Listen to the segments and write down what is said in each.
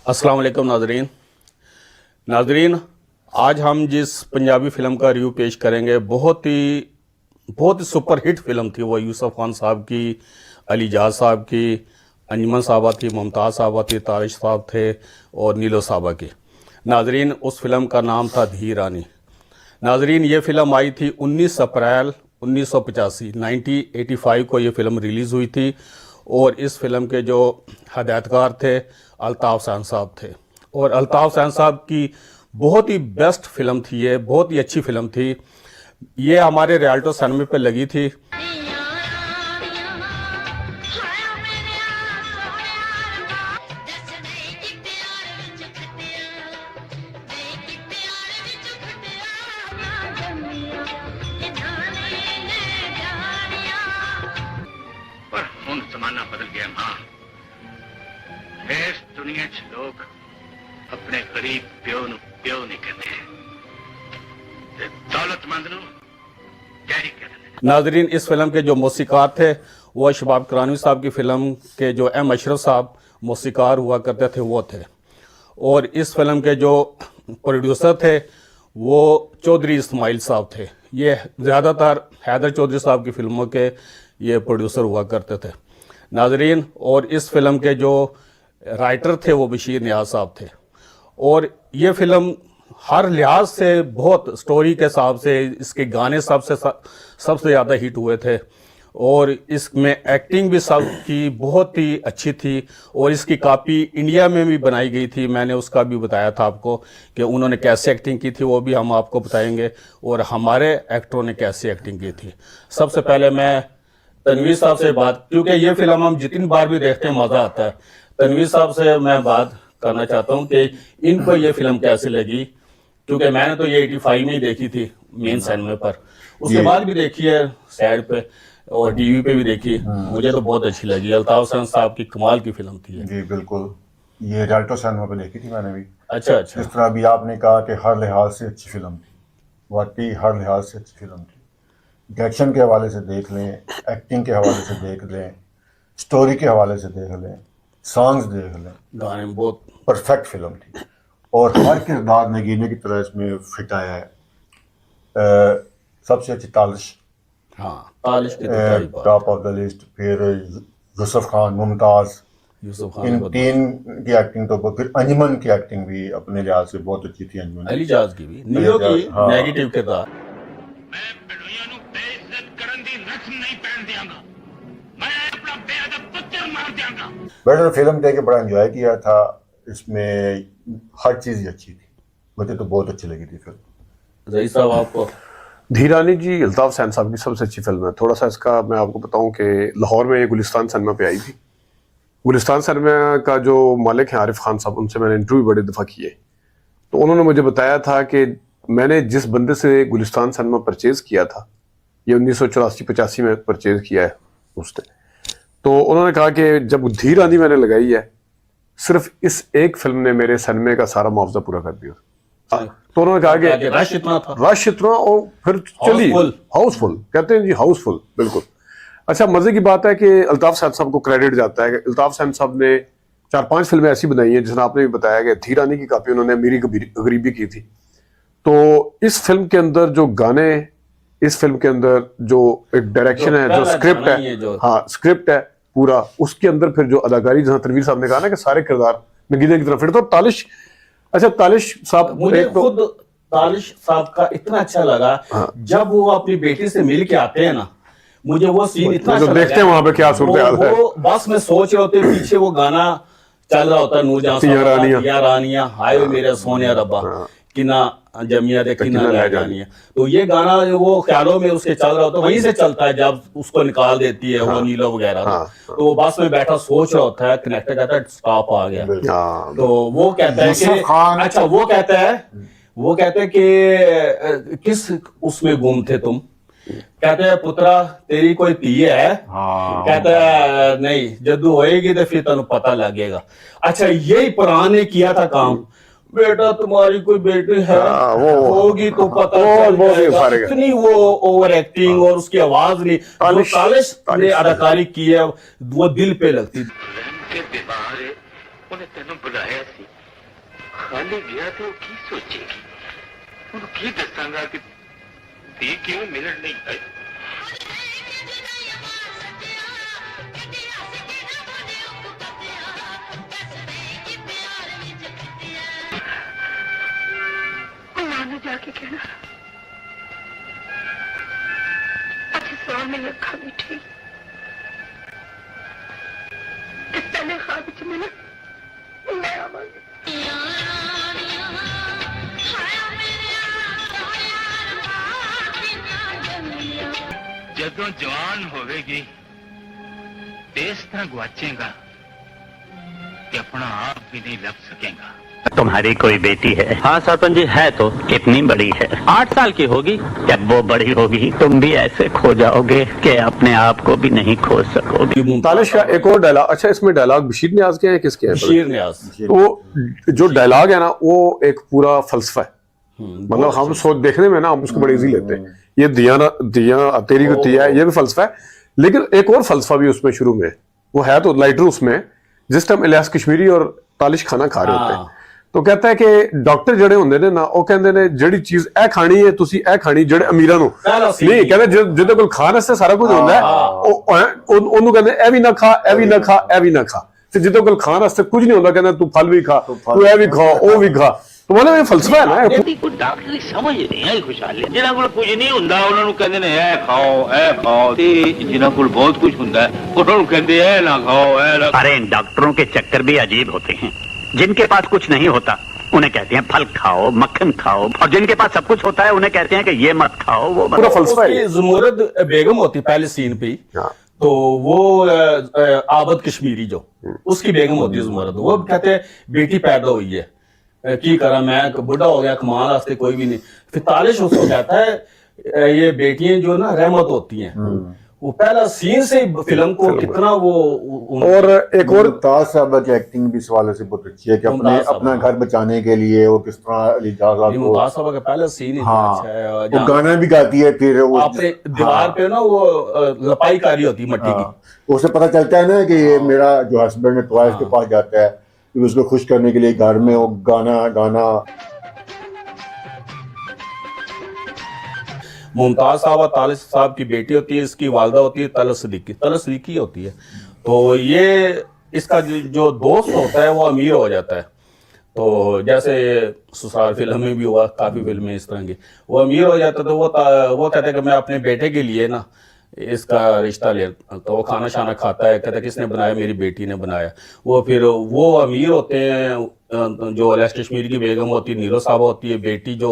अस्सलाम वालेकुम नाजरीन, आज हम जिस पंजाबी फ़िल्म का रिव्यू पेश करेंगे बहुत ही सुपर हिट फिल्म थी। वो यूसुफ खान साहब की, अली जाज साहब की, अंजुमन साहबा थी, मुमताज़ साहबा थी, तारिश साहब थे और नीलो साहबा की। नाजरीन, उस फिल्म का नाम था धी रानी। नाजरीन, ये फ़िल्म आई थी 19 अप्रैल 1985 1985 को ये फ़िल्म रिलीज़ हुई थी और इस फिल्म के जो हदायतकार थे अल्ताफ़ हुसैन साहब थे। और अल्ताफ़ हुसैन साहब की बहुत ही बेस्ट फिल्म थी, ये बहुत ही अच्छी फिल्म थी। ये हमारे रियल्टो सिनेमा पे लगी थी। पर हुण जमाना बदल गया मां। इस दुनिया च लोग अपने गरीब प्यो नूं प्यो नहीं कहते ते दौलतमंद नूं डैडी कहते हैं। नाजरीन, इस फिल्म के जो मौसीकार थे वो शबाब करानी साहब की फिल्म के जो एम अशरफ साहब मौसीकार हुआ करते थे वो थे। और इस फिल्म के जो प्रोड्यूसर थे वो चौधरी इस्माइल साहब थे। ये ज़्यादातर हैदर चौधरी साहब की फिल्मों के ये प्रोड्यूसर हुआ करते थे नाजरीन। और इस फिल्म के जो राइटर थे वो बशीर नियाज साहब थे। और ये फिल्म हर लिहाज से बहुत, स्टोरी के हिसाब से, इसके गाने सबसे ज़्यादा हिट हुए थे और इसमें एक्टिंग भी सबकी बहुत ही अच्छी थी। और इसकी कॉपी इंडिया में भी बनाई गई थी, मैंने उसका भी बताया था आपको कि उन्होंने कैसे एक्टिंग की थी, वो भी हम आपको बताएंगे और हमारे एक्टरों ने कैसे एक्टिंग की थी। सबसे पहले मैं तनवीर साहब से बात, क्योंकि ये फिल्म हम जितनी बार भी देखते हैं मज़ा आता है। तनवीर साहब से मैं बात करना चाहता हूँ कि इनको ये फिल्म कैसी लगी, क्योंकि मैंने तो ये 85 में ही देखी थी मेन सिनेमा पर, उसके बाद भी देखी है साइड पे और टीवी पे भी देखी। मुझे तो बहुत अच्छी लगी। अल्ताफ हुसैन साहब की कमाल की फिल्म थी ये। जी बिल्कुल, ये रियल्टो सिनेमा पे देखी थी मैंने भी। अच्छा अच्छा। जिस तरह भी आपने कहा कि हर लिहाज से अच्छी फिल्म थी, वाकई हर लिहाज से अच्छी फिल्म थी। डायरेक्शन के हवाले से देख लें, एक्टिंग के हवाले से देख लें, स्टोरी के हवाले से देख लें, सॉन्ग्स देख लें, गाने में बहुत परफेक्ट फिल्म थी। और हर किरदार नगीने की तरह इसमें फिट आया है। सबसे अच्छी तालिश, हाँ, तालिश की तो क्या ही बात। Top of the list. फिर यूसुफ खान, मुमताज़, यूसुफ खान इन बहुत, तीन की एक्टिंग तो फिर अंजुमन की एक्टिंग भी अपने लिहाज से बहुत अच्छी थी। अंजुमन, अली जाज की भी, नीलो की हाँ। नेगेटिव किरदार। मैं बिड़ुइयां नूं बेइज्जत करन दी रस्म नहीं पहन दियांगा। मैं अपना बेअदब पुत्र मार दियांगा। मैंने फिल्म देख के बड़ा एंजॉय किया था। इसमें हर चीज़ ही अच्छी थी, मुझे तो बहुत अच्छी लगी थी फिल्म। रईस साहब आपको? धी रानी जी अल्ताफ हुसैन साहब की सबसे अच्छी फिल्म है। थोड़ा सा इसका मैं आपको बताऊं कि लाहौर में ये गुलिस्तान सिनेमा पे आई थी। गुलिस्तान सिनेमा का जो मालिक है आरिफ खान साहब, उनसे मैंने इंटरव्यू बड़े दफ़ा किए, तो उन्होंने मुझे बताया था कि मैंने जिस बंदे से गुलिस्तान सिनेमा परचेज़ किया था, ये 1984-85 में परचेज़ किया है उसने, तो उन्होंने कहा कि जब धी रानी मैंने लगाई है, सिर्फ इस एक फिल्म ने मेरे सिनेमे का सारा मुआवजा पूरा कर दिया। तो उन्होंने कहा कि रश इतना था, रश इतना, और फिर चली हाउसफुल, कहते हैं जी हाउसफुल, बिल्कुल। अच्छा, मजे की बात है कि अल्ताफ हुसैन साहब को क्रेडिट जाता है कि अल्ताफ हुसैन साहब ने 4-5 फिल्में ऐसी बनाई हैं जिसने आपने भी बताया कि धी रानी की कॉपी उन्होंने मेरी गरीबी की थी। तो इस फिल्म के अंदर जो गाने, इस फिल्म के अंदर जो एक डायरेक्शन है, जो स्क्रिप्ट है, हाँ स्क्रिप्ट है पूरा, उसके अंदर फिर जो अदाकारी, जहां तनवीर साहब ने कहा ना कि सारे किरदार नगीने की तरफ फिट। तो तालिश, अच्छा तालिश साहब, मुझे खुद तालिश साहब का इतना अच्छा लगा। हाँ। जब वो अपनी बेटी से मिल के आते हैं ना, मुझे वो सीन इतना अच्छा देखते हैं वहां पे क्या सूरत हाल है। वो बस में सोच रहे होते, पीछे वो गाना चल रहा होता है, नूरजहां साहब, या रानिया हाय मेरे सोनिया रब्बा किना जमिया दे किना ले जानी है। तो ये गाना वो ख्यालों में उसके चल रहा होता है, वहीं से चलता है जब उसको निकाल देती है वो नीलो वगैरह। तो वो बस में बैठा सोच रहा होता है, कनेक्टर कहता है स्टॉप आ गया। तो वो कहता है कि अच्छा, वो कहते हैं कि किस उसमें गुम थे तुम? कहते हैं पुत्रा तेरी कोई धी है? कहता है नहीं, जद्दू होएगी तो फिर तेन पता लगेगा। अच्छा, यही पुराण ने किया था काम, बेटा तुम्हारी कोई बेटी है, होगी तो पता चलेगा। इतनी वो ओवर एक्टिंग और उसकी आवाज नहीं, तालिश ने अदाकारी की है, वो दिल पे लगती। ਉਹਨੇ ਤੈਨੂੰ ਬੁਲਾਇਆ ਸੀ ਖਾਲੀ ਗਿਆ ਤੇ ਉਹ ਕੀ ਸੋਚੇਗੀ ਉਹਨੂੰ ਕੀ ਦੱਸਾਂਗਾ ਕਿ ਧੀ ਕਿਉਂ ਮਿਲਣ ਨਹੀਂ ਆਈ माने जाके कहना अच्छे सवाल में अखा बैठी इस पहले ख्वाब च मैंने मैं आवांगी ਜਦੋਂ ਜਵਾਨ ਹੋਵੇਗੀ ਦੇਸ਼ ਤਾਂ ਗਵਾਚੇਗਾ कि अपना आप भी नहीं लग सकेगा तुम्हारी कोई बेटी है? हाँ सरपंच जी है। तो कितनी बड़ी है? 8 साल की होगी। जब वो बड़ी होगी तुम भी ऐसे खो जाओगे कि अपने आप को भी नहीं खोज सकोगे। तालिश का एक और डायलॉग, अच्छा इसमें डायलॉग बशीर नियाज के हैं किसके हैं? बशीर नियाज। तो जो डायलॉग है ना वो एक पूरा फलसफा है, मतलब हम सोच देखने में ना हम उसको बड़ी इजी लेते हैं, ये दिया तेरी को दिया है, ये भी फलसफा है। लेकिन एक और फलसफा भी उसमें शुरू में वो है, तो लाइटर उसमें जिस टाइम इलियास कश्मीरी और तालिश खाना खा रहे होते हैं तो कहता है कि डॉक्टर ਜਿਹੜੇ ਹੁੰਦੇ ਨੇ ਨਾ ਉਹ ਕਹਿੰਦੇ ਨੇ ਜਿਹੜੀ ਚੀਜ਼ ਇਹ ਖਾਣੀ ਹੈ ਤੁਸੀਂ ਇਹ ਖਾਣੀ, ਜਿਹੜੇ ਅਮੀਰਾਂ ਨੂੰ ਨਹੀਂ ਕਹਿੰਦੇ ਜਿਹਦੇ ਕੋਲ ਖਾਣ ਵਾਸਤੇ ਸਾਰਾ ਕੁਝ ਹੁੰਦਾ ਹੈ ਉਹਨੂੰ ਕਹਿੰਦੇ ਇਹ ਵੀ ਨਾ ਖਾ, ਇਹ ਵੀ ਨਾ ਖਾ, ਇਹ ਵੀ ਨਾ ਖਾ, ਤੇ ਜਿਹਦੇ ਕੋਲ ਖਾਣ ਵਾਸਤੇ ਕੁਝ ਨਹੀਂ ਹੁੰਦਾ ਕਹਿੰਦਾ ਤੂੰ ਫਲ ਵੀ ਖਾ, ਤੂੰ ਇਹ ਵੀ ਖਾ, ਉਹ ਵੀ ਖਾ। तो मतलब ये फलसफा है ना, कोई डॉक्टर की समझ नहीं आई खुशहाली। जिन्हां कोल कुछ नहीं हुंदा उन्हां नूं कहंदे ने ए खाओ ते जिन्हां कोल बहुत कुछ हुंदा है उन्हां नूं कहंदे ए ना खाओ ए ना। अरे इन डॉक्टरों के चक्कर भी अजीब होते हैं। जिनके पास कुछ नहीं होता उन्हें कहते हैं फल खाओ, मक्खन खाओ, और जिनके पास सब कुछ होता है उन्हें कहते हैं कि ये मत खाओ, वो मत। पूरा फलसफा है। ज़ुमुरद बेगम होती पहले सीन पे, तो वो आबद कश्मीरी जो उसकी बेगम होती है ज़ुमुरद, वो कहते हैं बेटी पैदा हुई है की करा, मैं बुढ़ा हो गया, कमाल वास्ते कोई भी नहीं। फिर तालिश उसको कहता है ये बेटियां जो ना रहमत होती हैं। वो पहला सीन से फिल्म को कितना वो और एक और मुमताज साहब की एक्टिंग भी इस वाले से बहुत अच्छी है कि अपना घर बचाने के लिए वो किस तरह अलीजाज मुमताज साहब का पहला सीन ही अच्छा है। वो गाना भी गाती है, फिर वो आपने दीवार पे ना वो लपाई कारी होती मट्टी की, उसे पता चलता है ना कि ये मेरा जो हस्बैंड है ट्वाइस के पास जाता है उसको खुश करने के लिए घर में वो गाना। मुमताज साहब और तालिश साहब की बेटी होती है, इसकी वालदा होती है तलस सिद्दीकी होती है। तो ये इसका जो दोस्त होता है वो अमीर हो जाता है। तो जैसे ससुराल फिल्म में भी हुआ, काफ़ी फिल्में इस तरह की, वो अमीर हो जाता है तो वो कहता है कि मैं अपने बेटे के लिए ना इसका रिश्ता ले, तो वो खाना शाना खाता है, कहता है किसने बनाया, मेरी बेटी ने बनाया। वो फिर वो अमीर होते हैं, जो इलियास कश्मीरी की बेगम होती है नीलो साहब होती है, बेटी जो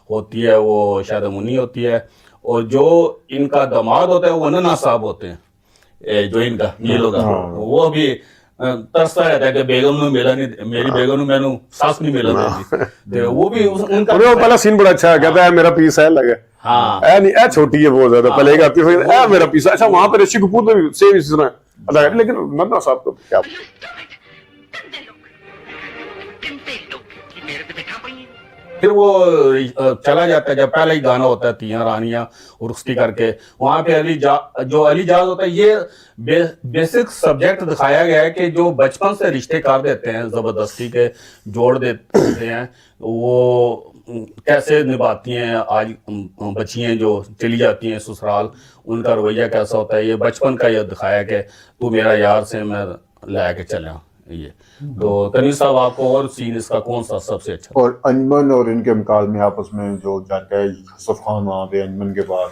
होती है वो शायद मुनी होती है, और जो इनका दामाद होता है वो नन्ना साहब होते हैं, जो इनका नीलो का, वो भी तरसता रहता है कि बेगम ने मिला नहीं, मेरी बेगम ने मैंने सास नहीं मिला तो वो भी उनका पहला सीन बड़ा अच्छा है, कहता है मेरा पीस है लगे, हाँ नहीं ए छोटी है बहुत ज्यादा, पहले आती है मेरा पीस। अच्छा वहां पर ऋषि कपूर ने भी सेम इसी तरह अदा, लेकिन नन्ना साहब को क्या फिर वो चला जाता है, जब पहले ही गाना होता है तियां रानियां और उसकी करके वहां पे जो अलीजाज होता है, ये बेसिक सब्जेक्ट दिखाया गया है कि जो बचपन से रिश्ते कर देते हैं, जबरदस्ती के जोड़ देते हैं, वो कैसे निभाती हैं। आज बच्चियां जो चली जाती हैं ससुराल, उनका रवैया कैसा होता है, ये बचपन का ये दिखाया कि तू मेरा यार से मैं ला के चला ये। तो तनीर साहब आपको और सीन इसका कौन सा सबसे अच्छा? और अंजमन और इनके मुकाबले आपस में जो जाता है यूसुफ खान वहाँ पे अंजमन के बाद,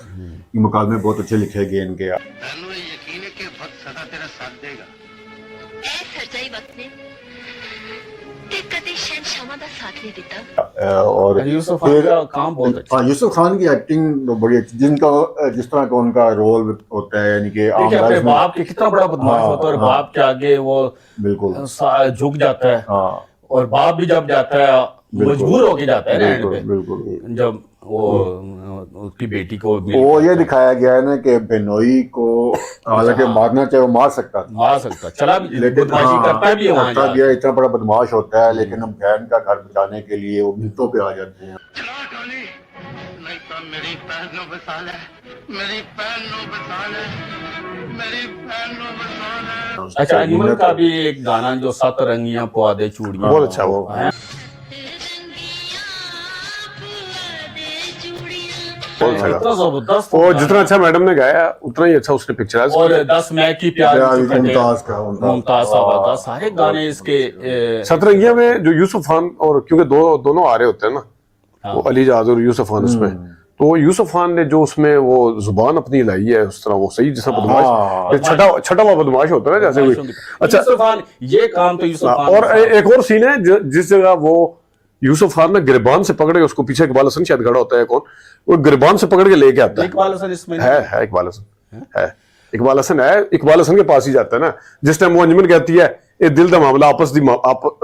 ये मुकाबले बहुत अच्छे लिखे गए इनके। तैनू यकीन है कि वक्त सदा तेरा साथ देगा। ऐ सच्चाई वक्त ने ते कदे शहंशाह दा साथ नहीं दिता। और यूसुफ खान का काम बहुत अच्छा। हाँ, यूसुफ खान की एक्टिंग बड़ी अच्छी, जिनका जिस तरह का उनका रोल होता है, यानी कि अपने बाप के कितना बड़ा बदमाश होता है और बाप के आगे वो बिल्कुल झुक जाता है। हाँ, और बाप भी जब जाता है मजबूर होके जाता है रहने पे, बिल्कुल जब वो उसकी बेटी को वो ये दिखाया गया है ना कि बेनोई को हालांकि मारना चाहे वो मार सकता चला बदमाशी करता भी है वहाँ करता भी है, इतना बड़ा बदमाश होता है, लेकिन हम बहन का घर बचाने के लिए वो मिनटों पे आ जाते हैं। चला टाली, नहीं तो मेरी भैन नु बसा ले, मेरी भैन नु बसा ले, मेरी भैन नु बसा ले। अच्छा, अंजुमन का भी एक गाना जो सतरंगियां पुआदे चूड़ियां, बहुत अच्छा वो बहुत अच्छा इतना जबरदस्त। और जितना अच्छा मैडम ने गाया उतना ही अच्छा उसने पिक्चराइज और 10 मैं की प्यार मुमताज साहब का सारे गाने इसके सतरंगिया में जो यूसुफ खान और क्योंकि दोनों आ रहे होते हैं ना, वो अली जहाज और यूसुफ खान उसमें, तो यूसुफ खान ने जो उसमें वो जुबान अपनी लाई है उस तरह वो सही जैसा बदमाश छठा हुआ बदमाश होता है ना जैसे कोई। अच्छा, यूसुफ खान ये काम तो यूसुफ खान। और एक और सीन है जिस जगह वो यूसुफ खान ने गिरबान से पकड़ के, उसको पीछे इकबाल हसन शायद खड़ा होता है कौन, वो गिरबान से पकड़ के लेके आता है। इकबाल हसन इसमें है इकबाल हसन है, इकबाल हसन है, इकबाल हसन के पास ही जाता है ना जिस टाइम वो अंजुमन कहती है ये दिल दा मामला आप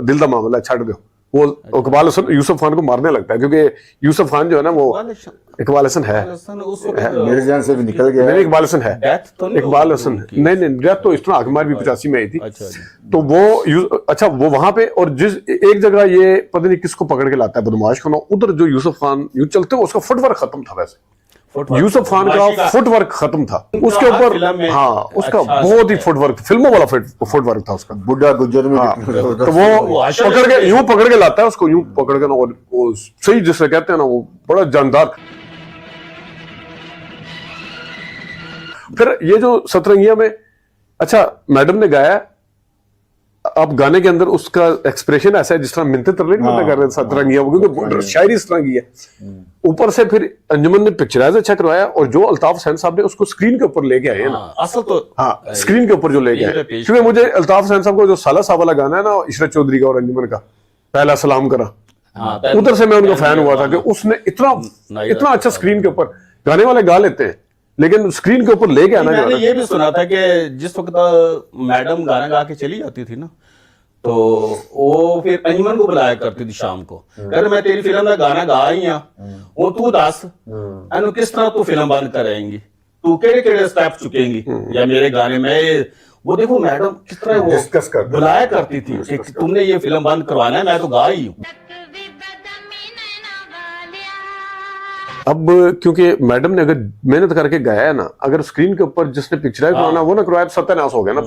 दिल दा मामला छड़ दो, वो इकबाल हसन यूसुफ खान को मारने लगता है क्योंकि यूसुफ खान जो है ना वो इकबाल हसन है, मेरे जान से भी निकल गया। नहीं इकबाल हसन है, इकबाल हसन नहीं डेथ तो इस तरह आखिर भी 85 में आई थी। तो वो अच्छा वो वहां पे, और जिस एक जगह ये पता नहीं किसको पकड़ के लाता है बदमाश को ना, उधर जो यूसुफ खान यूं चलते हुए उसका फुटवर्क खत्म था। वैसे यूसुफ खान का फुटवर्क खत्म था उसके ऊपर, हाँ उसका बहुत ही फुटवर्क, फिल्मों वाला फुटवर्क था उसका। बुढ़ा गुजर में तो वो पकड़ के यूं पकड़ के लाता है उसको, यूं पकड़ के ना, और वो सही जिसे कहते हैं ना वो बड़ा जानदार। फिर ये जो सतरंगिया में, अच्छा मैडम ने गाया, अब गाने के अंदर उसका एक्सप्रेशन ऐसा है जिस तरह मिन्नतें तरले नहीं बंदा कर रहे सतरंगिया, क्योंकि शायरी इस तरह की है। ऊपर से फिर अंजुमन ने पिक्चराइज अच्छा करवाया, और जो अल्ताफ हुसैन साहब ने उसको स्क्रीन के ऊपर लेके आए हैं ना, असल तो हाँ स्क्रीन के ऊपर जो लेके आए, क्योंकि मुझे अल्ताफ हुसैन साहब को जो साला साहब वाला गाना है ना इशरत चौधरी का और अंजुमन का, पहला सलाम करा, उधर से मैं उनका फैन हुआ था कि उसने इतना अच्छा स्क्रीन के ऊपर, गाने वाले गा लेते हैं लेकिन स्क्रीन के ऊपर लेके आना। मैंने ये भी सुना था कि जिस वक्त मैडम गाना गा के चली जाती थी ना, तो वो फिर अंजुमन को बुलाया करती थी शाम को, कहते मैं तेरी फिल्म का गाना गा ही हां, वो तू दस एनु किस तरह तू फिल्म बंद करेंगी, तू केड़े स्टेप चुकेंगी या मेरे गाने में। वो देखो मैडम किस तरह वो बुलाया करती थी कि तुमने ये फिल्म बंद करवाना है, मैं तो गा ही हूँ। अब क्योंकि मैडम ने अगर मेहनत करके गाया है ना, अगर स्क्रीन के ऊपर जिसने पिक्चराइज करवाना वो ना करवाया तो सत्यानाश हो गया ना,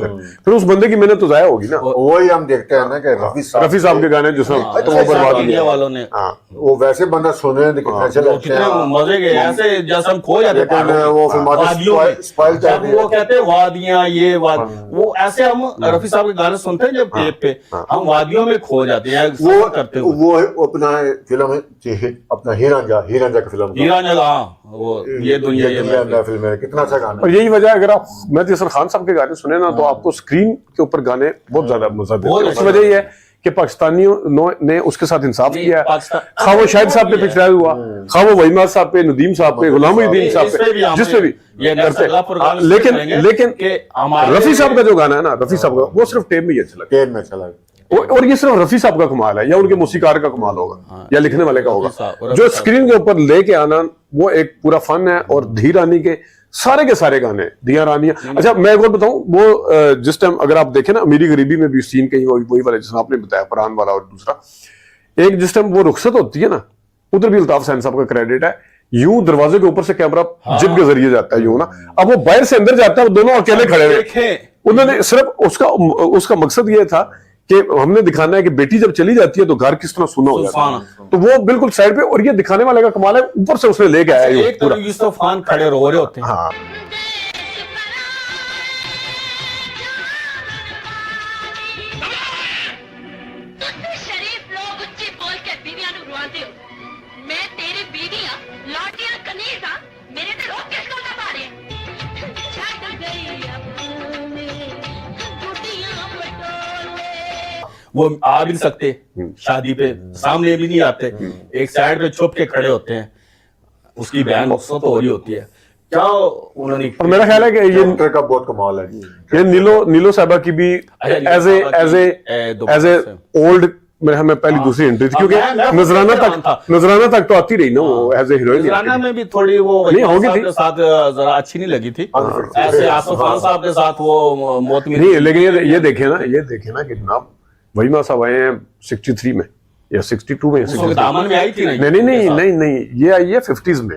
फिर उस बंदे की मेहनत तो जाया होगी ना। वही हम देखते हैं ना कि रफी साहब के गाने जिसमें तो वो बर्बाद इंडिया वालों ने, वो वैसे बंदा सुने कितने अच्छे लगते हैं, मजे के ऐसे जैसे हम खो जाते हैं वो जब वो कहते हैं वादियां ये वो ऐसे हम रफी साहब के गाने सुनते हैं जब टेप पे, हम वादियों में खो जाते हैं वो करते हुए। वो अपना फिल्म अपना हीरांझा की फिल्म, वो ये दुनिया फिल्म है, कितना अच्छा गाना। और यही वजह है अगर आप मेहदी हसन खान साहब के गाने सुने ना तो आपको स्क्रीन के ऊपर गाने बहुत ज्यादा मजा देते हैं। उसकी वजह ये है कि पाकिस्तानियों ने उसके साथ इंसाफ किया, खा वो शाहिद साहब पे पिक्चराइज हुआ, खा वो वहीमाद साहब पे, नदीम साहब पे, गुलाम मुहीद्दीन साहब पे, जिस पे भी करते। लेकिन रफी साहब का जो गाना है ना, रफी साहब का वो सिर्फ टेप में ही अच्छा लगा, टेप में अच्छा लगा। और ये सिर्फ रफी साहब का कमाल है या उनके मूसीकार का कमाल होगा या लिखने वाले का होगा, जो स्क्रीन के ऊपर लेके आना वो एक पूरा फन है। और धी रानी के सारे गाने, दिया रानियां। अच्छा मैं एक और बताऊं, वो जिस टाइम अगर आप देखें ना अमीरी गरीबी में भी सीन कहीं वही वाला जिसने आपने बताया परान वाला, और दूसरा एक जिस टाइम वो रुखसत होती है ना, उधर भी अल्ताफ हुसैन साहब का क्रेडिट है। यूं दरवाजे के ऊपर से कैमरा जिप के जरिए जाता है यूं ना, अब वो बाहर से अंदर जाता है, वो दोनों अकेले खड़े हुए। उन्होंने सिर्फ उसका मकसद ये था कि हमने दिखाना है कि बेटी जब चली जाती है तो घर किस तरह सुना हो जाता है, तो वो बिल्कुल साइड पे, और ये दिखाने वाले का कमाल है, ऊपर से उसने लेके आया एक तो यूसुफ खान खड़े रो रहे होते हैं। हाँ शरीफ लोग उच्ची बोल के बीवियां नु रुआंदे हो, मैं तेरी बीवी हां, लौटियां कनीज हां, मेरे ते रोक किस को ना मारे छट गई अपने गुटियां बटोले। वो आ भी नहीं सकते शादी पे, सामने भी नहीं आते, एक साइड पे छुप के खड़े होते हैं, उसकी बहन रुखसत हो रही होती है। क्या उन्होंने, और मेरा ख्याल है कि ये का बहुत कमाल है, ये नीलो साहबा की भी एज ए ओल्ड मेरे हमें पहली दूसरी एंट्री थी, क्योंकि नजराना तक तो आती रही ना वो एज ए हीरोइन। नजराना में भी थोड़ी वो नहीं होगी थी, साथ जरा अच्छी नहीं लगी थी, ऐसे आसिफ खान साहब के साथ वो मौत में नहीं। लेकिन ये देखे ना कि जनाब वहीमा साहब आए हैं 63 में या 62 में, दामन में आई थी नहीं, ये आई है 50s में,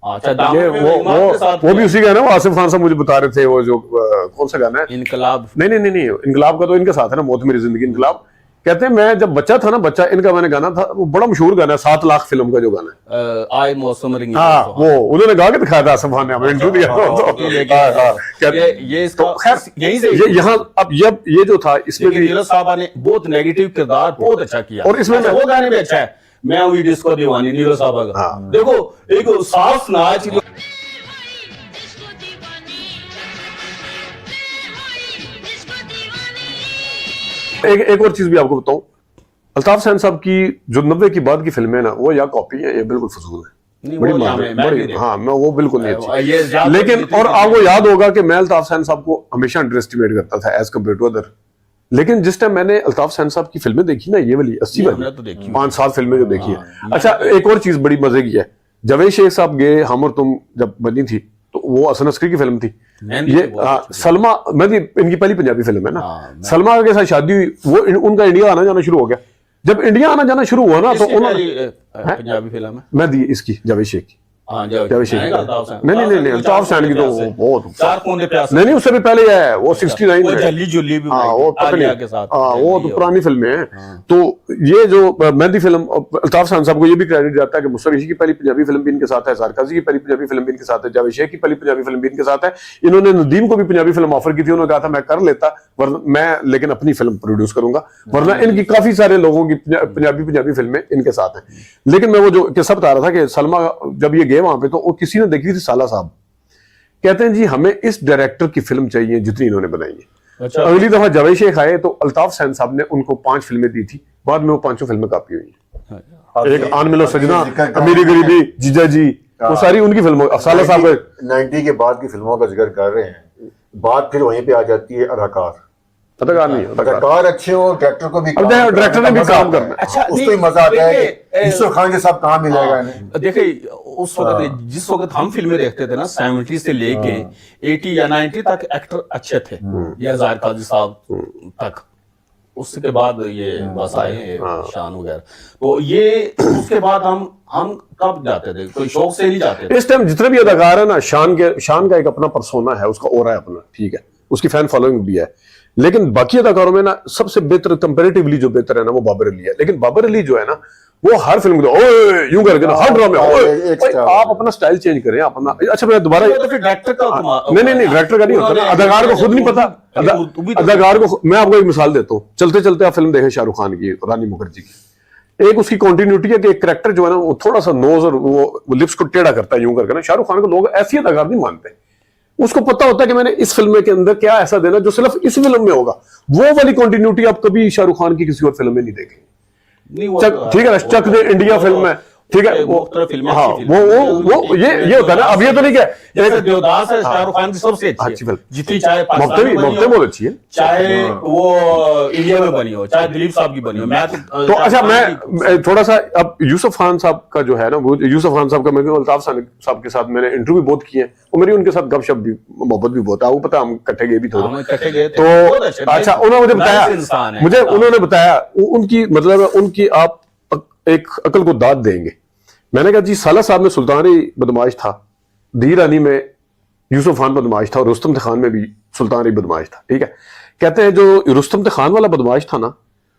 अच्छा, ये दामन में इमाम के साथ वो भी उसी का है ना, वो आसिफ खान साहब मुझे बता रहे थे, वो जो कौन सा गाना है, इनकलाब। नहीं, इनकलाब का तो इनके साथ है ना, मौत मेरी जिंदगी इनकलाब। कहते हैं मैं जब बच्चा था ना, बच्चा इनका मैंने गाना था, वो बड़ा मशहूर गाना है, 7 लाख फिल्म का जो गाना है, आए मौसम रिंग। हाँ, वो उन्होंने गा के दिखाया था आसिफ खान ने, हमें इंटरव्यू दिया था। ये इसका खैर यहीं से ये यहाँ अब ये जो था इसमें लेकिन भी, नीरज साहब ने बहुत नेगेटिव किरदार बहुत अच्छा किया, और इसमें अच्छा, वो गाने भी अच्छा है, मैं हुई डिस्को दीवानी, नीरज साहब का। हाँ। देखो एक साफ नाच जो जिसको दीवानी जिसको दीवानी। एक और चीज भी आपको बताऊं, अल्ताफ हुसैन साहब की जो 90 की बाद की फिल्में ना, वो या कॉपी है, ये बिल्कुल फजूल है, नहीं, बड़ी वो मार मैं बड़ी, भी देखा। हाँ, मैं वो बिल्कुल नहीं ये अच्छी। ज्यादा लेकिन जितनी और फिल्में- आपको याद होगा कि मैं अल्ताफ हुसैन साहब को हमेशा अंडर एस्टिमेट करता था एज कम्पेयर टू अदर, लेकिन जिस टाइम मैंने अल्ताफ हुसैन साहब की फिल्में देखी ना, ये वाली 80 हमने वाली तो देखी। 5-7 फिल्में जो देखी है। अच्छा, एक और चीज बड़ी मजे की है, जावेद शेख साहब गए हम और तुम जब बनी थी, तो वो हसन अस्करी की फिल्म थी। मेहंदी ये थी बहुत अच्छी सलमा, मेहंदी इनकी पहली पंजाबी फिल्म है ना, हाँ, सलमा के साथ शादी हुई, वो उनका इंडिया आना जाना शुरू हो गया। जब इंडिया आना जाना शुरू हुआ ना, तो इसकी उन्होंने पहली, पंजाबी फिल्म है। मैं दी इसकी जावेद शेख की, हाँ, जावेद शेख नहीं, की। नहीं, अल्ताफ हुसैन की तो बहुत, चार कूदे प्यासे। नहीं उससे भी पहले है, वो 69 वो में। जल्ली जुल्ली भी हाँ, बनाई वो थी, पता आलिया नहीं, के साथ। हाँ, वो तो जल्ली पुरानी फिल्में हैं। तो ये जो मेहंदी फिल्म, अल्ताफ हुसैन साहब को ये भी क्रेडिट जाता है कि मुस्तफा की पहली पंजाबी फिल्म भी इनके साथ है, ज़ारकाज़ी की पहली पंजाबी फिल्म भी इनके साथ है, जावेद शेख की पहली पंजाबी फिल्म भी इनके साथ है। इन्होंने नदीम को भी पंजाबी फिल्म ऑफर की थी, उन्होंने कहा था मैं कर लेता, वरना मैं लेकिन अपनी फिल्म प्रोड्यूस करूंगा, वरना इनकी काफी सारे लोगों की पंजाबी फिल्में इनके साथ हैं। लेकिन मैं वो जो किस्सा बता रहा था कि सलमा जब ये गए वहां पे, तो वो किसी ने देखी थी, साला साहब कहते हैं जी हमें इस डायरेक्टर की फिल्म चाहिए जितनी इन्होंने बनाई है। अच्छा। अगली दफा जावेद शेख आए तो अल्ताफ हुसैन साहब ने उनको 5 फिल्में दी थी, बाद में वो 5 फिल्में कॉपी हुई हैं। एक आन मिलो सजना, अमीरी गरीबी, जीजा जी, वो सारी उनकी फिल्मों, साला साहब 90 के बाद की फिल्मों का जिक्र कर रहे हैं, बात फिर वहीं पे आ जाती है अदाकार। अदाकार नहीं है, अदाकार अच्छे हो, डायरेक्टर को भी अब देखो, डायरेक्टर ने भी काम करना है। अच्छा, उसको ही मजा आता है कि यूसुफ खान के साथ कहाँ मिलेगा इन्हें। देखिए उस वक्त जिस वक्त हम फिल्में देखते थे ना, 70 से लेके 80 या 90 तक एक्टर अच्छे थे, या ज़ारकाज़ी साहब तक, उसके बाद ये बस आए शान वगैरह। तो ये उसके बाद हम कब जाते थे, कोई शौक से नहीं जाते थे। इस टाइम जितने भी अदाकार है ना, शान का एक अपना पर्सोना है, उसका ओरा है अपना, ठीक है, उसकी फैन फॉलोइंग भी है। लेकिन बाकी अदाकारों में ना सबसे बेहतर, कंपैरेटिवली जो बेहतर है ना, वो बाबर अली है। लेकिन बाबर अली जो है ना, वो हर फिल्म में ओए यूं करके ना, हर ड्रामे आप अपना स्टाइल चेंज करें, अपना। अच्छा, मैं दोबारा, तो फिर डायरेक्टर का नहीं, डायरेक्टर का नहीं होता ना, अदाकार को खुद नहीं पता। अदाकार को मैं आपको एक मिसाल देता हूँ, चलते चलते आप फिल्म देखें शाहरुख खान की, रानी मुखर्जी की, एक उसकी कॉन्टिन्यूटी है कि एक कैरेक्टर जो है ना, वो थोड़ा सा नोज और वो लिप्स को टेढ़ा करता है यूं करके ना। शाहरुख खान को लोग ऐसी अदाकार नहीं मानते, उसको पता होता है कि मैंने इस फिल्म के अंदर क्या ऐसा देना जो सिर्फ इस फिल्म में होगा। वो वाली कंटिन्यूटी आप कभी शाहरुख खान की किसी और फिल्म में नहीं देखेंगे। ठीक है ना, चक दे इंडिया फिल्म है, ठीक है, हाँ, वो ये होता है ना। अब ये तो नहीं क्या देवदास है शाहरुख खान की सबसे अच्छी फिल्म, जितनी चाहे मोहब्बतें बहुत अच्छी है, चाहे वो इंडिया में बनी हो, चाहे दिलीप साहब की बनी हो। मैं तो अच्छा, मैं थोड़ा सा अब यूसुफ खान साहब का जो है ना, वो यूसुफ खान साहब का, मैं अल्ताफ साहब के साथ मैंने इंटरव्यू बहुत किए हैं, और मेरी उनके साथ गपशप भी, मोहब्बत भी बहुत है, वो पता, हम इकट्ठे गए भी थोड़े। तो अच्छा, उन्होंने मुझे बताया, उन्होंने बताया उनकी मतलब उनकी आप एक अकल को दाद देंगे। मैंने कहा जी, साला साहब में सुल्तानी बदमाश था, धी रानी में यूसुफ खान बदमाश था, और रुस्तम खान में भी सुल्तानी बदमाश था, ठीक है। कहते हैं जो रुस्तम खान वाला बदमाश था ना,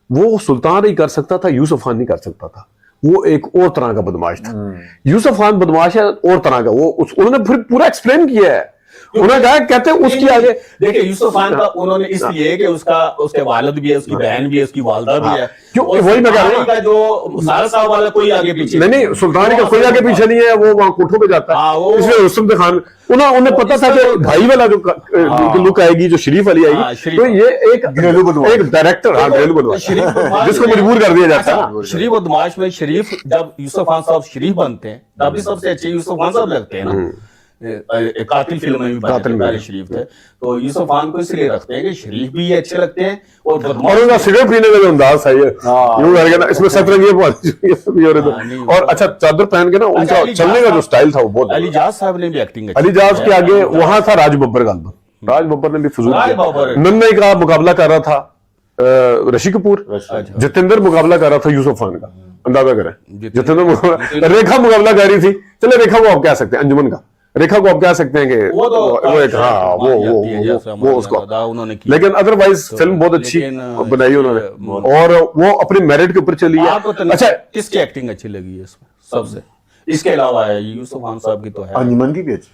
वो सुल्तान ही कर सकता था, यूसुफ खान नहीं कर सकता था, वो एक और तरह का बदमाश था। यूसुफ खान बदमाश है और तरह का, वो उन्होंने फिर पूरा एक्सप्लेन किया है। उन्होंने कहा, कहते हैं उसकी आगे देखिए, यूसुफ खान का उन्होंने इसलिए कि उसके वालिद भी है, उसकी बहन भी है, उसकी वालदा भी है। क्यों, वही मैं कह रहा हूं का जो सारा साहब वाला कोई आगे पीछे नहीं, सुल्तानी का कोई आगे पीछे नहीं है, वो वहां कोठों पे जाता है। इसलिए रुस्तम खान, उन्हें पता था कि भाई वाला जो लुक आएगी, जो शरीफ वाली आएगी, तो ये एक डायरेक्टर, जिसको मजबूर कर दिया जाता है। शरीफ बदमाश में शरीफ, जब यूसुफ खान साहब शरीफ बनते हैं तभी सबसे अच्छे यूसुफ खान साहब लगते हैं ना। कातिल फिल्म में भी पहले शरीफ थे, तो यूसुफ खान को इसलिए रखते हैं कि शरीफ भी अच्छे लगते हैं, और उनका सिगरेट पीने का जो अंदाज है, यूं करके ना, इसमें सतरंगी और अच्छा चादर पहन के ना, उनका चलने का जो स्टाइल था वो बहुत। अलीजाज साहब ने भी एक्टिंग, अलीजाज के आगे वहां था राज बब्बर गालबन, राज बब्बर ने भी फजूल किया। नन्हे का मुकाबला कर रहा था ऋषि कपूर, जितेंद्र मुकाबला कर रहा था यूसुफ खान का, अंदाजा करें। जितने- जितने रेखा मुकाबला कर रही थी, चले रेखा को आप कह सकते हैं, अंजुमन का रेखा को आप कह सकते हैं कि वो तो एक हाँ वो उसको, उन्होंने किया। लेकिन अदरवाइज फिल्म बहुत अच्छी लेकिन, बनाई उन्होंने और वो अपनी मेरिट के ऊपर चली है। आपको तो अच्छा, किसकी एक्टिंग अच्छी लगी है इसमें सबसे? इसके अलावा है यूसुफ खान साहब की तो है, अंजुमन की भी अच्छी,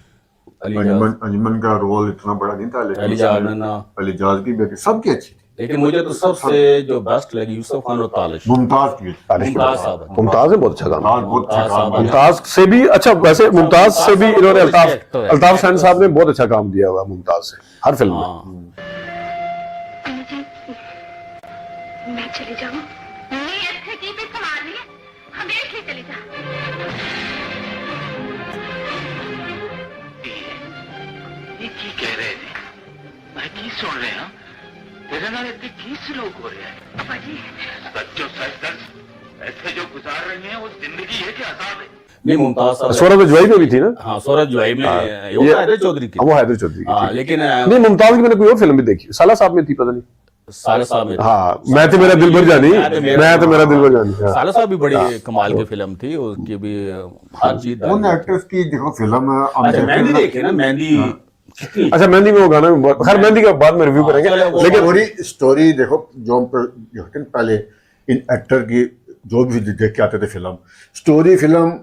अली अंजुमन का रोल इतना बड़ा नहीं था, लेकिन अलीजाज ना, अलीजाज की भी अच्छी, सबकी अच्छी थी। लेकिन मुझे तो सबसे जो बेस्ट लगी यूसुफ खान और तालिश, मुमताज की मुमताज साहब। मुमताज ने बहुत अच्छा काम मुमताज बहुत अच्छा काम किया। मुमताज से भी अच्छा, वैसे मुमताज से भी इन्होंने एक्टर है। अल्ताफ हुसैन साहब ने बहुत अच्छा काम दिया हुआ मुमताज से हर फिल्म में। हाँ, मैं चली जाऊं? नहीं ऐसे की भी संभाल रही है, हमेशा ही चली जा। ये की कह रहे थे, मैं की सुन रहे हैं? तेरे नाल इतने की सलूक हो रहा है? पापा जी सच्चो सच दस ऐसे जो गुजार रही हैं वो जिंदगी है कि अजाब है? नहीं मुमताज साहब, सौरभ अजवाई में भी थी ना, हाँ सूरज जुआई में ये- वो हैदर चौधरी की, वो हैदर चौधरी की हाँ, थी। लेकिन नहीं, मुमताज की मैंने कोई और फिल्म भी देखी, साला साहब में थी, पता नहीं। साले साहब में, हाँ, मैं तो मेरा दिल भर जानी, मैं तो मेरा दिल भर जानी, हाँ। साले साहब भी बड़ी कमाल की फिल्म थी, उसकी भी हर चीज उन एक्टर्स की देखो फिल्म अच्छा मेहंदी देखी ना, मेहंदी कितनी अच्छा, मेहंदी में वो गाना भी बहुत, खैर मेहंदी का बाद में रिव्यू करेंगे, चलो, वो लेकिन स्टोरी देखो, जो हम पहले इन एक्टर की जो भी देख के आते थे फिल्म, स्टोरी फिल्म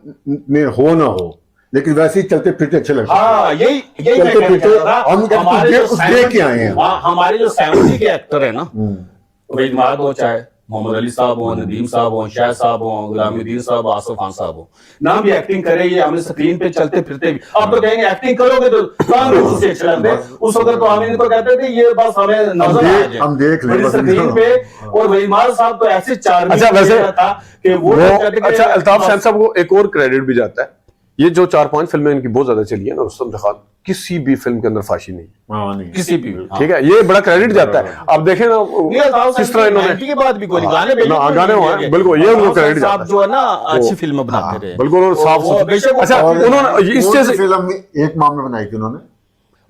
में हो ना हो, लेकिन वैसे ही चलते फिरते अच्छे लगते हैं। हाँ यही चलते मैं कहना फिरते चाह रहा था। हम हमारे जो कुछ देख के आए हैं। हाँ, हमारे जो 70 के एक्टर है ना, वहीद माद हो, चाहे मोहम्मद अली साहब हो, नदीम साहब हो, शाह साहब हो, गुलामुद्दीन साहब, आसिफ खान साहब हो, ना भी एक्टिंग करे, ये हमने स्क्रीन पे चलते फिरते भी, अब तो कहेंगे एक्टिंग करोगे तो काम भी उससे अच्छे लगते हैं। उस वक्त तो हम इनको कहते थे ये बस हमें नजर आ जाए, हम देख लें बड़ी बस स्क्रीन इनको। पे। और वहीद माद साहब तो ऐसे चार्मिंग अच्छा, वैसे था कि वो कहते कि अच्छा, अल्ताफ हुसैन साहब को एक और क्रेडिट भी जाता है, ये जो 4-5 फिल्में इनकी बहुत ज्यादा चली है ना, रुस्तम खान, किसी भी फिल्म के अंदर फांसी नहीं, हाँ, नहीं। किसी भी, ठीक है, ये बड़ा क्रेडिट जाता है। अब देखें ना किस तरह इन्होंने के बाद भी कोई गाने गाने हुए हैं, बिल्कुल ये उनको क्रेडिट जाता है। जो है ना अच्छी फिल्म बनाते रहे, बिल्कुल, और साफ वो बेशक सुथरा। वो अच्छा, और उन्होंने इस कौन चीज सी फिल्म में एक माह में बनाई थी उन्होंने,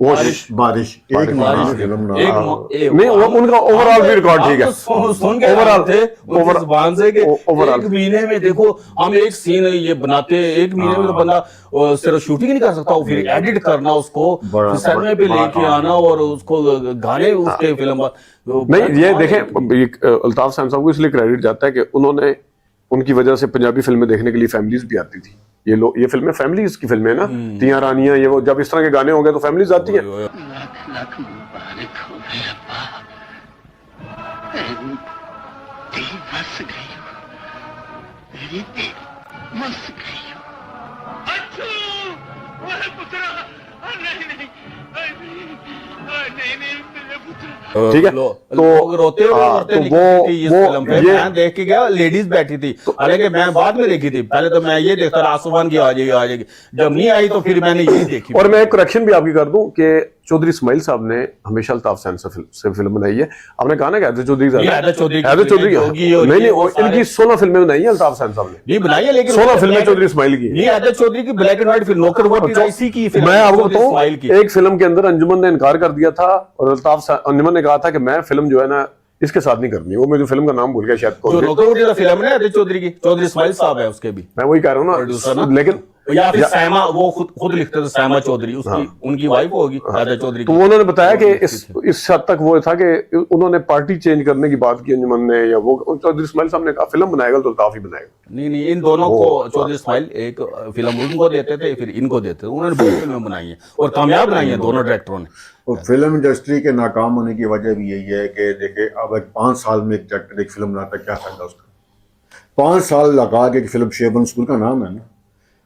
वो बारिश एक माह में फिल्म बनाई। नहीं, वो उनका ओवरऑल भी रिकॉर्ड ठीक है। सुन के ओवरऑल थे ओवरऑल जुबान से कि ओवरऑल एक महीने में देखो हम एक सीन ये बनाते, एक महीने में तो बंदा सिर्फ शूटिंग नहीं कर सकता, वो फिर एडिट करना, उसको बड़ा- सिनेमा पे लेके आना और उसको गाने उसके फिल्म नहीं, ये देखें, अल्ताफ हुसैन साहब को इसलिए क्रेडिट जाता है कि उन्होंने, उनकी वजह से पंजाबी फिल्में देखने के लिए फैमिलीज भी आती थी। ये लोग, ये फिल्में फैमिलीज की फिल्में है ना, तियां रानियां, ये वो जब इस तरह के गाने हो गए तो फैमिलीज आती है। लाख लाख मुबारक हो गए अब्बा, तेरी दिल बस गई हो, तेरी दिल बस गई हो। अच्छू, ओए पुत्रा, नहीं नहीं नहीं नहीं मेरे पुत्रा। ठीक है, लोग रोते हुए हाँ, औरतें तो लिखती वो- थी इस वो- फिल्म पे, ये- मैं देख के गया, लेडीज बैठी थी, हालांकि मैं बाद में देखी थी, पहले तो मैं ये देखता रहा आसमान की आ जाएगी, जब नहीं आई तो फिर मैंने यही देखी। और मैं एक करेक्शन भी आपकी कर दूं कि चौधरी इस्माइल साहब ने हमेशा अल्ताफ हुसैन से फिल्म बनाई है। आपने कहा ना कि हैदर चौधरी ये हैदर चौधरी की हैदर चौधरी फिल्में, जोगी और नहीं ये नहीं, वो सारे- इनकी 16 फिल्में बनाई है अल्ताफ हुसैन साहब ने, नहीं बनाई है, लेकिन 16 फिल्में चौधरी इस्माइल की। नहीं हैदर चौधरी की ब्लैक एंड व्हाइट फिल्म नौकर वोट इसी की फिल्म, मैं आपको चौधरी इस्माइल की। बताऊं, एक फिल्म के अंदर अंजुमन ने इनकार कर दिया था और अंजुमन ने कहा था कि मैं फिल्म जो है ना इसके साथ नहीं करनी। वो मुझे फिल्म का नाम भूल गया शायद, जो नौकर वोट वाला फिल्म है ना हैदर चौधरी की, चौधरी इस्माइल साहब है उसके भी मैं वही कह रहा हूँ प्रोड्यूसर ना, ना। लेकिन या फिर सैमा, वो खुद लिखते थे, सैमा चौधरी, उसकी उनकी वाइफ होगी हैदर चौधरी तो की। वो उन्होंने बताया कि इस हद तक वो था कि उन्होंने पार्टी चेंज करने की बात की अंजुमन ने, या वो चौधरी इस्माइल साहब ने कहा फिल्म बनाएगा तो अल्ताफ ही बनाएगा। नहीं इन दोनों को चौधरी इस्माइल एक फिल्म उनको देते थे, फिर इनको देते थे, उन्होंने बहुत फिल्में बनाई हैं और कामयाब बनाई हैं दोनों डायरेक्टरों ने। और फिल्म इंडस्ट्री के नाकाम होने की वजह भी यही है कि देखिए, अब 5 साल में एक डायरेक्टर एक फिल्म बनाता है, क्या फायदा उसका? 5 साल लगा के फिल्म शेबन स्कूल का नाम है ना,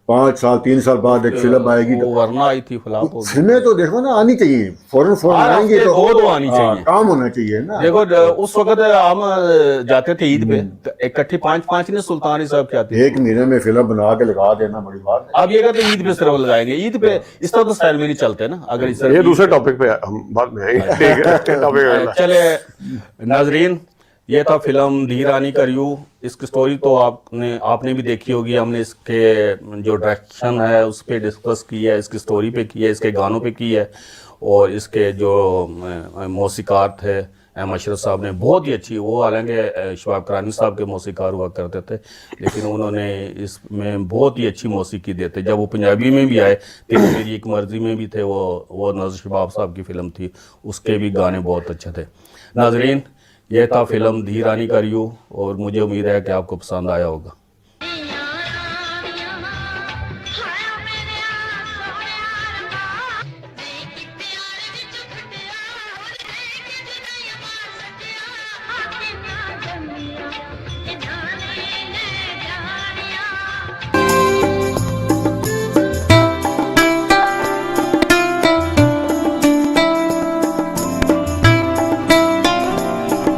5 साल 3 साल बाद एक फिल्म आएगी वो तो वरना आई थी फ्लॉप हो गई। फिल्में तो देखो ना आनी चाहिए, फौरन हर आएंगे हफ्ते तो दो आनी चाहिए। काम होना चाहिए ना। देखो उस वक्त हम जाते थे ईद पे, तो इकट्ठी 5-5 ने सुल्तानी साहब क्या थी, एक महीने में फिल्म बना के लगा देना बड़ी बात है। अब ये कहते ईद पे सिर्फ लगाएंगे, ईद पे इस तरह तो स्टाइल में नहीं चलते ना, अगर इस ये दूसरे टॉपिक पे हम बाद में आएंगे, ठीक है, टॉपिक अगला। चले नाजरीन, ये था फिल्म धी रानी का रिव्यू। इसकी स्टोरी तो आपने भी देखी होगी, हमने इसके जो डायरेक्शन है उस पर डिस्कस की है, इसकी स्टोरी पे की है, इसके गानों पे की है, और इसके जो मौसीकार थे एम अशरफ साहब ने बहुत ही अच्छी, वो हालांकि शबाब करानी साहब के मौसीकार हुआ करते थे, लेकिन उन्होंने इसमें बहुत ही अच्छी मौसीकी देते। जब वो पंजाबी में भी आए, तेरी मेरी एक मर्जी में भी थे, वो नज़र शबाब साहब की फ़िल्म थी, उसके भी गाने बहुत अच्छे थे। नाजरीन, यह था फ़िल्म धी रानी का रिव्यू, और मुझे उम्मीद है कि आपको पसंद आया होगा।